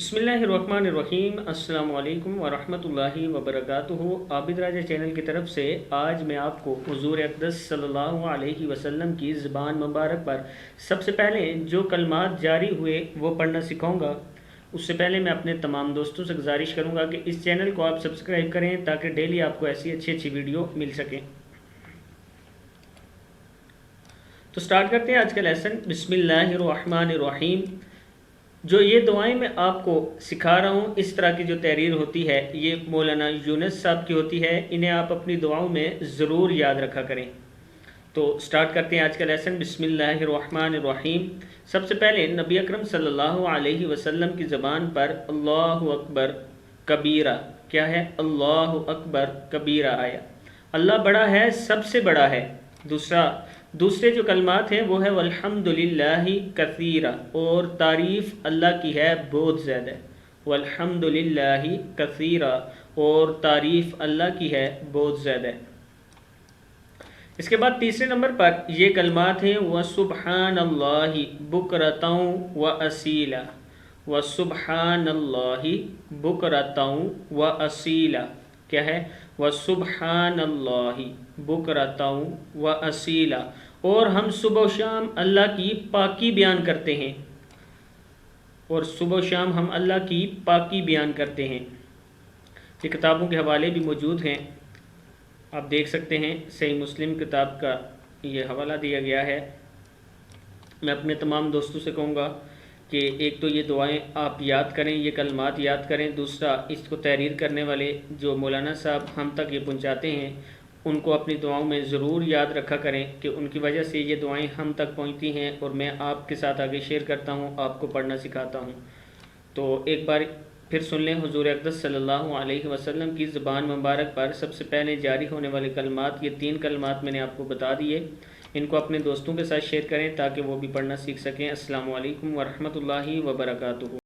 बिस्मिल्लाहिर्रहमानिर्रहीम। अस्सलामु अलैकुम वरहमतुल्लाहि वबरकातुहू। आबिद राजा चैनल की तरफ से आज मैं आपको हुज़ूर अक़दस सल्लल्लाहु अलैहि वसल्लम की ज़बान मुबारक पर सबसे पहले जो कलमात जारी हुए वो पढ़ना सिखाऊंगा। उससे पहले मैं अपने तमाम दोस्तों से गुजारिश करूंगा कि इस चैनल को आप सब्सक्राइब करें ताकि डेली आपको ऐसी अच्छी अच्छी वीडियो मिल सके। तो स्टार्ट करते हैं आज का लेसन। बिस्मिल्लाहिर्रहमानिर्रहीम। जो ये दुआएं मैं आपको सिखा रहा हूँ, इस तरह की जो तहरीर होती है ये मौलाना यूनुस साहब की होती है। इन्हें आप अपनी दुआओं में ज़रूर याद रखा करें। तो स्टार्ट करते हैं आज का लेसन। बिस्मिल्लाहिर्रहमानिर्रहीम। सबसे पहले नबी अकरम सल्लल्लाहु अलैहि वसल्लम की ज़बान पर अल्लाहु अकबर कबीरा, क्या है? अल्लाहु अकबर कबीरा आया। अल्लाह बड़ा है, सबसे बड़ा है। दूसरे जो कलमात हैं वो है वल्हम्दुलिल्लाहि कसीरा, और तारीफ़ अल्लाह की है बहुत ज़्यादा। वल्हम्दुलिल्लाहि कसीरा, और तारीफ़ अल्लाह की है बहुत ज़्यादा। इसके बाद तीसरे नंबर पर ये कलमात हैं व सुब्हानल्लाहि बुकरतौ व असीला। व सुब्हानल्लाहि बुकरतौ व असीला, क्या है? व सुब्हानल्लाहि बुकरतौ व असीला, और हम सुबह शाम अल्लाह की पाकी बयान करते हैं। और सुबह शाम हम अल्लाह की पाकी बयान करते हैं। ये किताबों के हवाले भी मौजूद हैं, आप देख सकते हैं। सही मुस्लिम किताब का ये हवाला दिया गया है। मैं अपने तमाम दोस्तों से कहूँगा कि एक तो ये दुआएं आप याद करें, ये कलमात याद करें। दूसरा, इसको तहरीर करने वाले जो मौलाना साहब हम तक ये पहुँचाते हैं उनको अपनी दुआओं में ज़रूर याद रखा करें कि उनकी वजह से ये दुआएं हम तक पहुँचती हैं और मैं आपके साथ आगे शेयर करता हूँ, आपको पढ़ना सिखाता हूँ। तो एक बार फिर सुन लें। हुज़ूर अक़दस सल्लल्लाहु अलैहि वसल्लम की ज़बान मुबारक पर सबसे पहले जारी होने वाले कलमात, ये 3 कलमात मैंने आपको बता दिए। इनको अपने दोस्तों के साथ शेयर करें ताकि वो भी पढ़ना सीख सकें। अस्सलामु अलैकुम वरहमतुल्लाहि वबरकातुहू।